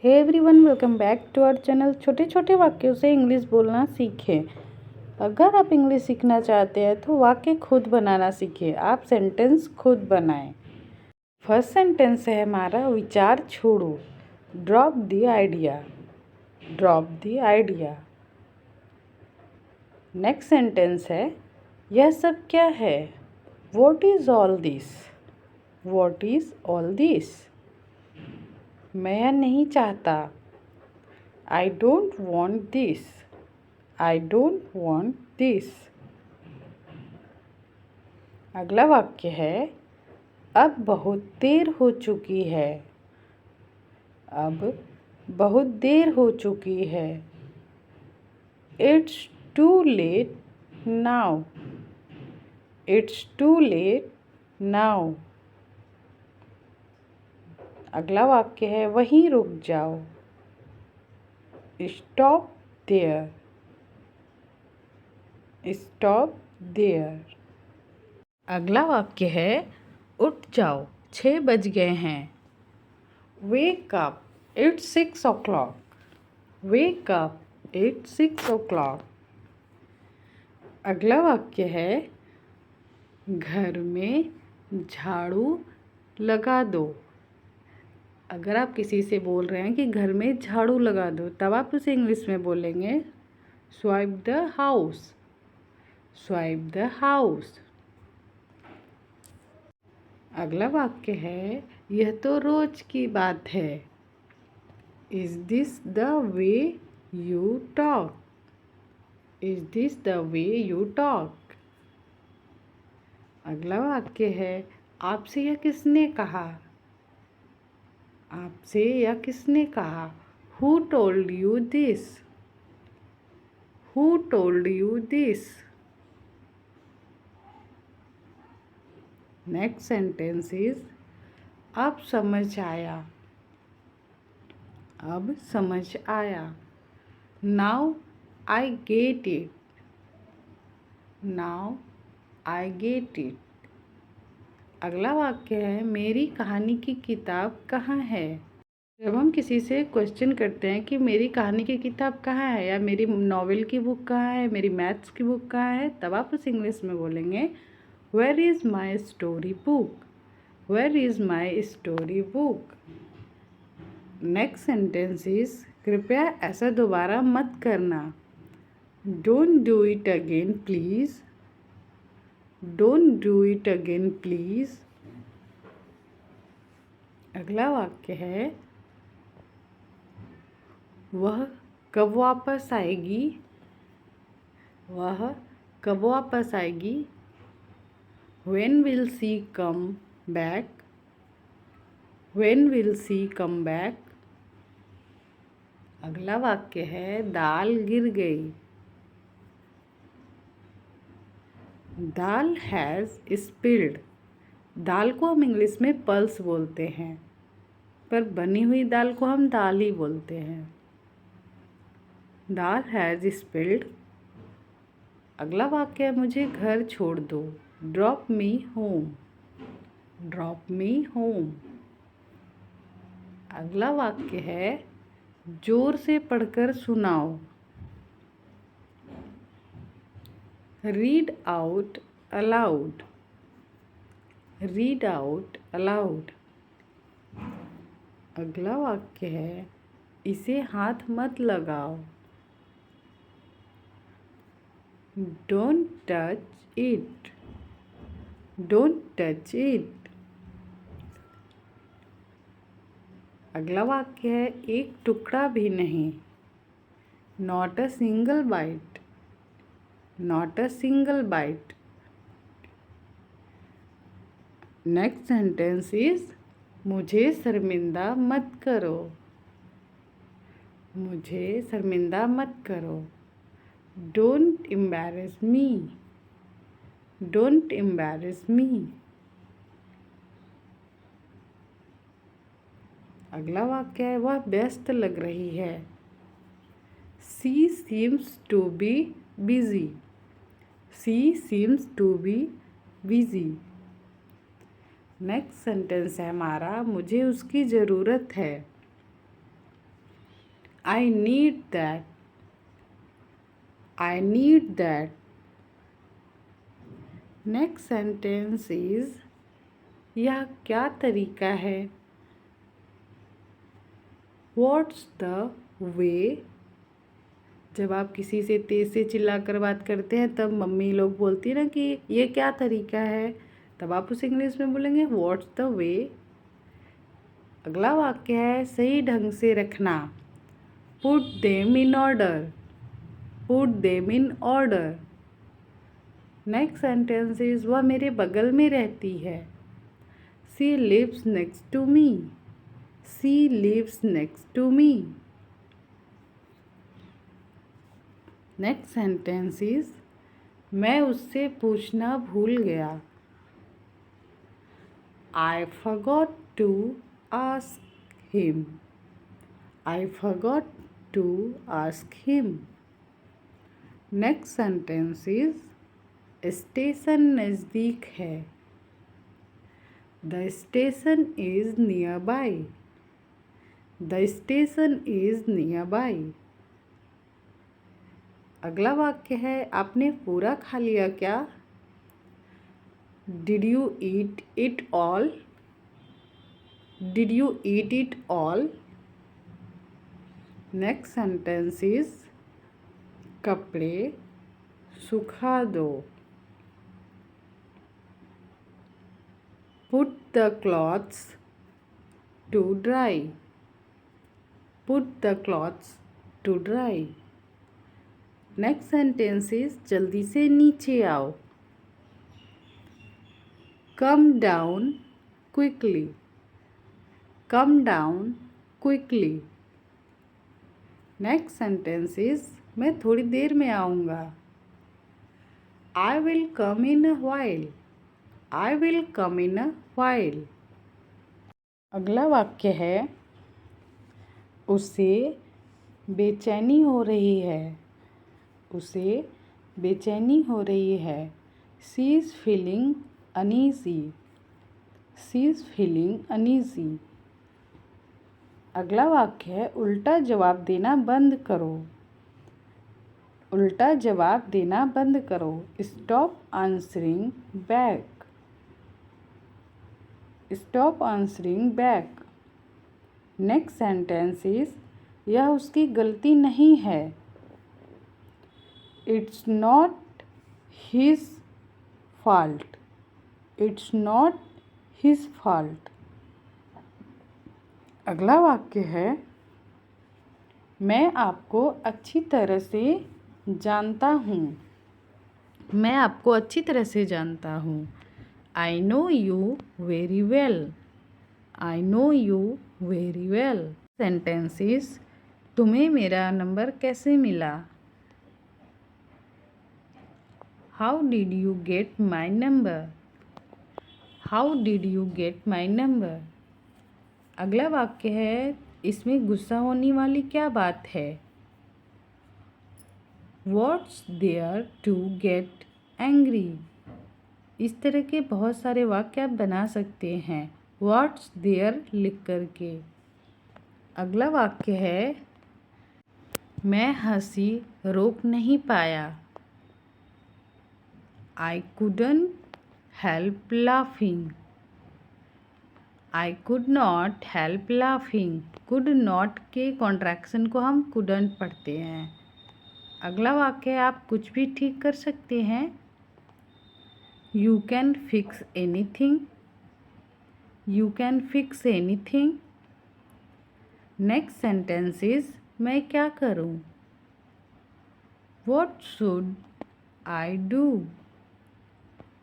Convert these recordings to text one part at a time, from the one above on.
Hey everyone, welcome back to our channel. छोटे छोटे वाक्यों से इंग्लिश बोलना सीखें। अगर आप इंग्लिश सीखना चाहते हैं तो वाक्य खुद बनाना सीखें। आप सेंटेंस खुद बनाएं। फर्स्ट सेंटेंस है हमारा, विचार छोड़ो। Drop the idea. Drop the idea. Next sentence है, यह सब क्या है। What is all this. What is all this. मैं यह नहीं चाहता। I don't want this. I don't want this. अगला वाक्य है, अब बहुत देर हो चुकी है। अब बहुत देर हो चुकी है। It's too late now. It's too late now. अगला वाक्य है, वहीं रुक जाओ। Stop there. Stop there. अगला वाक्य है, उठ जाओ, 6 बज गए हैं। Wake up, it's 6 o'clock. Wake up, it's 6 o'clock. अगला वाक्य है, घर में झाड़ू लगा दो। अगर आप किसी से बोल रहे हैं कि घर में झाड़ू लगा दो, तब आप उसे इंग्लिश में बोलेंगे swipe the house. Swipe the house. अगला वाक्य है, यह तो रोज की बात है। Is this the way you talk. Is this the way you talk. अगला वाक्य है, आपसे यह किसने कहा। आपसे यह किसने कहा। Who told you this. Who told you this. Next sentence is, अब समझ आया। अब समझ आया। Now I get it. Now I get it. अगला वाक्य है, मेरी कहानी की किताब कहाँ है। जब हम किसी से क्वेश्चन करते हैं कि मेरी कहानी की किताब कहाँ है, या मेरी नॉवेल की बुक कहाँ है, मेरी मैथ्स की बुक कहाँ है, तब आप उस इंग्लिश में बोलेंगे where is my story book. Where is my story book. Next sentence is, कृपया ऐसा दोबारा मत करना। Don't do it again please. Don't do it again please. अगला वाक्य है, वह कब वापस आएगी। वह कब वापस आएगी। When will she come back? When will she come back? अगला वाक्य है, दाल गिर गई। दाल हैज़ स्पिल्ड। दाल को हम इंग्लिश में पल्स बोलते हैं, पर बनी हुई दाल को हम दाल ही बोलते हैं। Dal has spilled. अगला वाक्य है, मुझे घर छोड़ दो। Drop me home. Drop me home. अगला वाक्य है, जोर से पढ़कर सुनाओ। Read out aloud. Read out aloud. अगला वाक्य है, इसे हाथ मत लगाओ। Don't touch it. Don't touch it. अगला वाक्य है, एक टुकड़ा भी नहीं। Not a single bite. Not a single bite. Next sentence is, मुझे शर्मिंदा मत करो। मुझे शर्मिंदा मत करो। Don't embarrass me. Don't embarrass me. अगला वाक्य है, वह व्यस्त लग रही है। She seems to be busy. She seems to be busy. Next sentence है हमारा, मुझे उसकी ज़रूरत है। I need that, I need that. Next sentence is यह क्या तरीका है। What's the way. जब आप किसी से तेज़ से चिल्लाकर बात करते हैं तब मम्मी लोग बोलती है ना कि ये क्या तरीका है, तब आप उसे इंग्लिश में बोलेंगे व्हाट्स द वे। अगला वाक्य है सही ढंग से रखना। Put them in order, put them in order. Next sentence is वह मेरे बगल में रहती है। She lives next to me, she lives next to me. Next sentence is मैं उससे पूछना भूल गया। I forgot to ask him, I forgot to ask him. Next sentence is station नज़दीक है। The station is nearby, the station is nearby. अगला वाक्य है आपने पूरा खा लिया क्या। Did you eat it all, did you eat it all. Next sentence is कपड़े सुखा दो। Put the clothes to dry, put the clothes to dry. Next sentence is जल्दी से नीचे आओ। Come down quickly, come down quickly. Next sentence is मैं थोड़ी देर में आऊँगा। I will come in a while, I will come in a while. अगला वाक्य है उसे बेचैनी हो रही है, उसे बेचैनी हो रही है। She is feeling uneasy, she is feeling uneasy. अगला वाक्य है उल्टा जवाब देना बंद करो, उल्टा जवाब देना बंद करो। Stop answering back, stop answering back. Next sentence is यह उसकी गलती नहीं है। It's not his fault, it's not his fault. अगला वाक्य है मैं आपको अच्छी तरह से जानता हूँ, मैं आपको अच्छी तरह से जानता हूँ। I know you very well, I know you very well. Sentences तुम्हें मेरा नंबर कैसे मिला। How did you get my number, how did you get my number. अगला वाक्य है इसमें गुस्सा होने वाली क्या बात है। What's there to get angry. इस तरह के बहुत सारे वाक्य आप बना सकते हैं व्हाट्स देयर लिख करके। अगला वाक्य है मैं हंसी रोक नहीं पाया। I couldn't help laughing, I could not help laughing. Could not के कॉन्ट्रैक्शन को हम कुडंट पढ़ते हैं। अगला वाक्य आप कुछ भी ठीक कर सकते हैं। You can fix anything, you can fix anything. Next sentence is मैं क्या करूं। What should I do,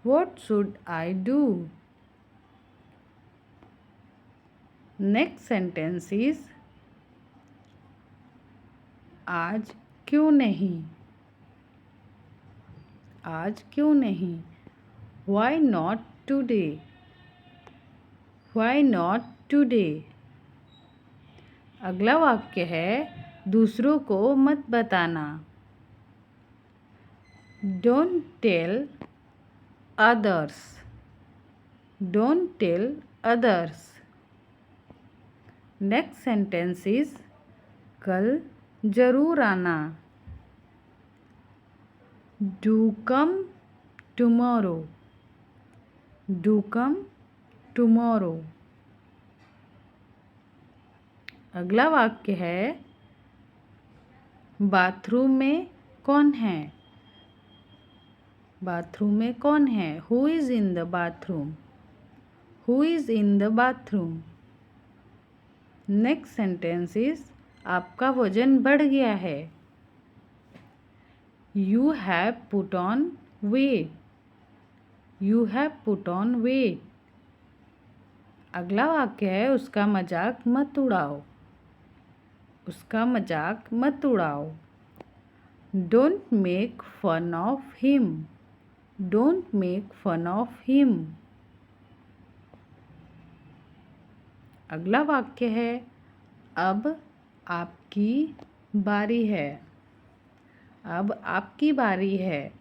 what should I do. Next sentence is आज क्यों नहीं, आज क्यों नहीं। Why not today, why not today. अगला वाक्य है दूसरों को मत बताना। Don't tell others, don't tell others. Next sentence is कल ज़रूर आना। Do come tomorrow. Do come tomorrow. अगला वाक्य है बाथरूम में कौन है। बाथरूम में कौन है। Who is in the bathroom. Who is in the bathroom. Next sentence is आपका वजन बढ़ गया है। You have put on weight. You have put on weight. अगला वाक्य है उसका मजाक मत उड़ाओ। उसका मजाक मत उड़ाओ। Don't make fun of him. Don't make fun of him. अगला वाक्य है अब आपकी बारी है। अब आपकी बारी है।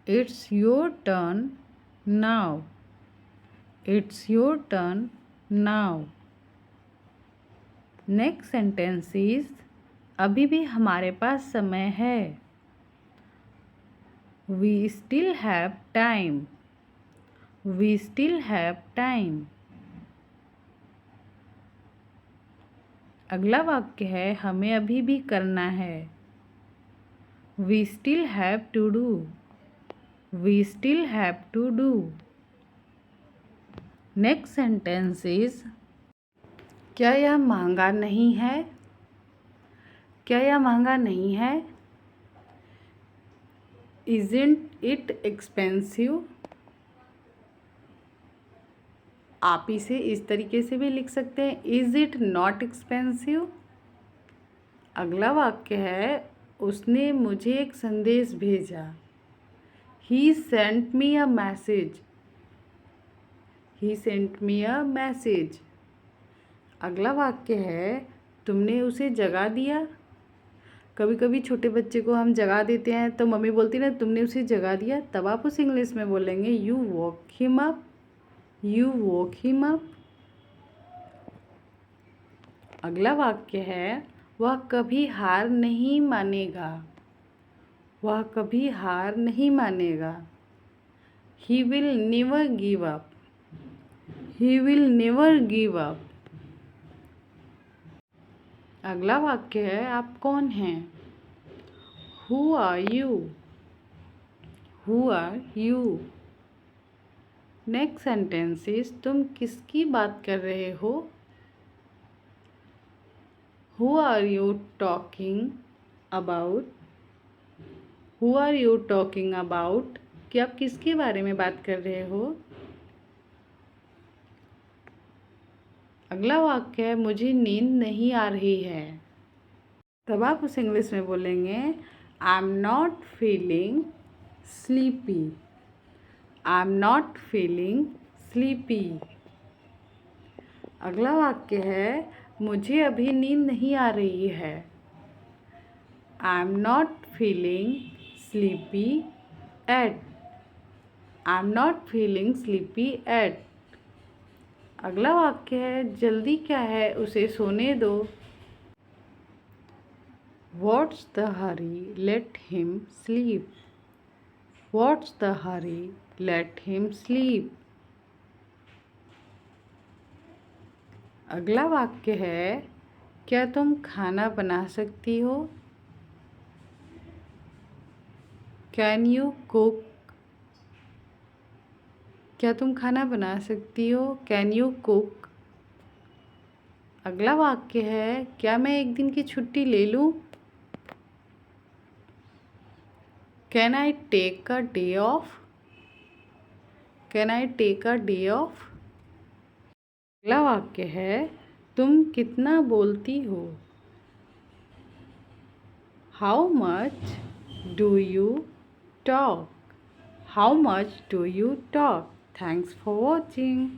It's your turn now. It's your turn now. Next sentence is अभी भी हमारे पास समय है। We still have time. We still have time. अगला वाक्य है हमें अभी भी करना है। We still have to do. We still have to do. Next sentence is क्या यह महंगा नहीं है। क्या यह महंगा नहीं है। Isn't it expensive. आप इसे इस तरीके से भी लिख सकते हैं इज़ इट नॉट एक्सपेंसिव। अगला वाक्य है उसने मुझे एक संदेश भेजा। He sent me a message. He sent me a message. अगला वाक्य है तुमने उसे जगा दिया। कभी कभी छोटे बच्चे को हम जगा देते हैं तो मम्मी बोलती ना तुमने उसे जगा दिया, तब आप उसे इंग्लिश में बोलेंगे you woke him up. You woke him up. अगला वाक्य है वह कभी हार नहीं मानेगा। वह कभी हार नहीं मानेगा। He will never give up. He will never give up. अगला वाक्य है आप कौन हैं। Who are you. Who are you. Next sentence is तुम किसकी बात कर रहे हो। Who are you talking about. Who are you talking about कि आप किसके बारे में बात कर रहे हो। अगला वाक्य है मुझे नींद नहीं आ रही है, तब आप उसे इंग्लिश में बोलेंगे आई am not feeling sleepy. I am not feeling sleepy. अगला वाक्य है मुझे अभी नींद नहीं आ रही है। I am not feeling sleepy yet. I am not feeling sleepy yet. अगला वाक्य है जल्दी क्या है उसे सोने दो। What's the hurry let him sleep. What's the hurry let him sleep. अगला वाक्य है क्या तुम खाना बना सकती हो। Can you cook. क्या तुम खाना बना सकती हो। Can you cook. अगला वाक्य है क्या मैं एक दिन की छुट्टी ले लूँ। Can I take a day off. Can I take a day off. अगला वाक्य है तुम कितना बोलती हो। How much do you talk. How much do you talk. Thanks for watching.